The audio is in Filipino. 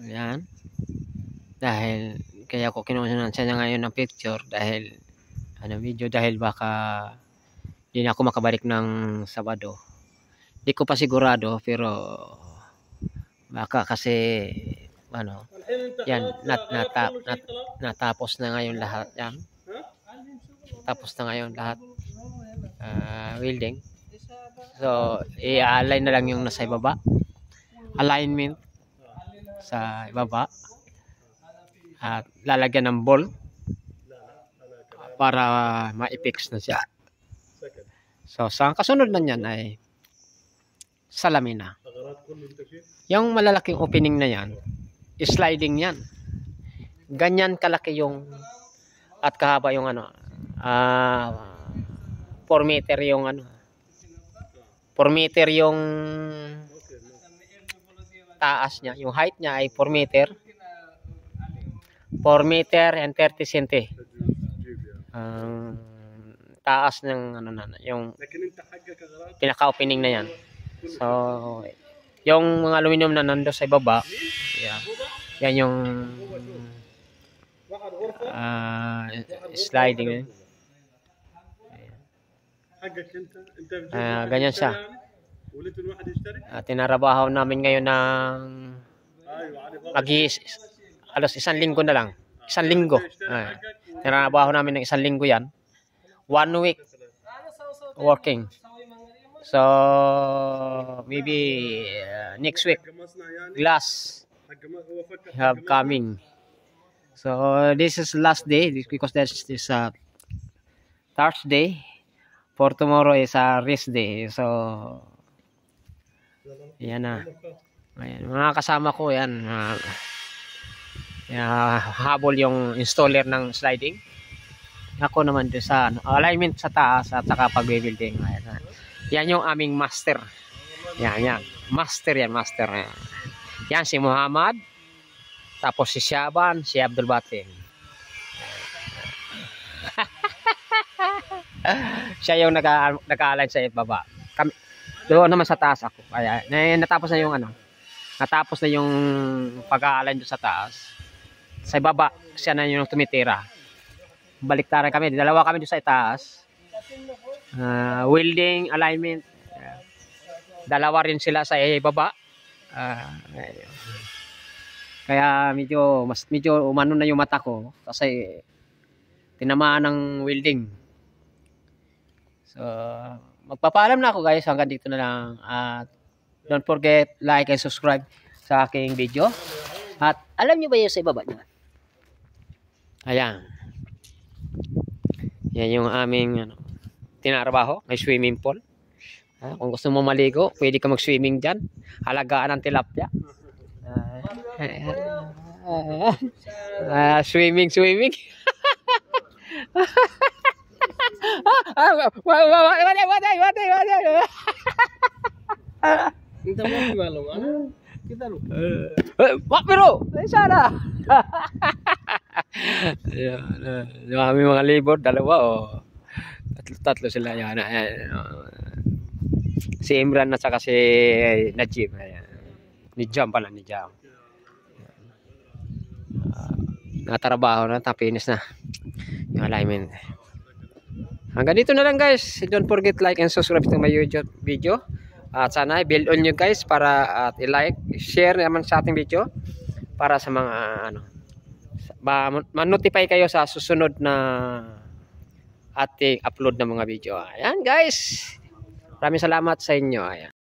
Ayan. Dahil kaya ko kinuha siya ngayon ng picture dahil video dahil baka hindi na ako makabalik ng Sabado. Hindi ko pa sigurado pero baka kasi yan natapos na ngayon lahat yan. Tapos na ngayon lahat welding. So i-align na lang yung nasa ibaba. Alignment sa ibaba. At lalagyan ng bolt para ma-fix na siya. So sa kasunod na niyan ay salamin na. Yung malalaking opening na yan, sliding yan. Ganyan kalaki yung at kahaba yung 4 meter yung 4 meter yung taas niya, yung height niya ay 4 meter. 4 meter and 30 cm. Taas ng yung pinaka-opening na yan. So, yung mga aluminum na nando sa ibaba, yan yung sliding. Ganyan siya. Tinarabaho namin ngayon ng halos 1 linggo na lang. 1 linggo. Tinarabaho namin ng 1 linggo yan. 1 week working. So maybe next week glass have coming. So this is last day because this Thursday. For tomorrow is a rest day. So yan na. Ayan, mga kasama ko yan. Habol yung installer ng sliding. Ako naman doon sa alignment sa taas at saka pag-building. Yan yung aming master. Yan. Master yan, master. Yan si Muhammad. Tapos si Shaban, si Abdul Batin. Siya yung naka-align sa ibaba. Doon naman sa taas ako. Kaya natapos na yung natapos na yung pag-align doon sa taas. Sa ibaba, siya na yung tumitira. Baliktaran kami, dalawa kami doon sa taas. Welding, alignment. Dalawa rin sila sa ibaba. Kaya medyo umano na yung mata ko kasi tinamaan ng welding. So, magpapaalam na ako guys, hanggang dito na lang. At don't forget like and subscribe sa aking video. At alam niyo ba yung sa ibaba niya? Ayan. Yan yung aming tinarabaho, may swimming pool. Kung gusto mo maligo, pwede ka mag-swimming dyan. Halagaan ng tilapia. Swimming. Kita mo malong kita lo. Pero sana. Yung aming mga libot, dalawa tatlo sila yan. Si Imran at saka si Najib. Nijam pala, Nijam. Natarabaho na, tapinis na yung alignment. Hanggang dito na lang guys. Don't forget like and subscribe to my YouTube video. At sana i-build on nyo guys para i-like, share naman sa ating video para sa mga ma-notify kayo sa susunod na ating upload ng mga video. Ayan guys. Maraming salamat sa inyo. Ayan.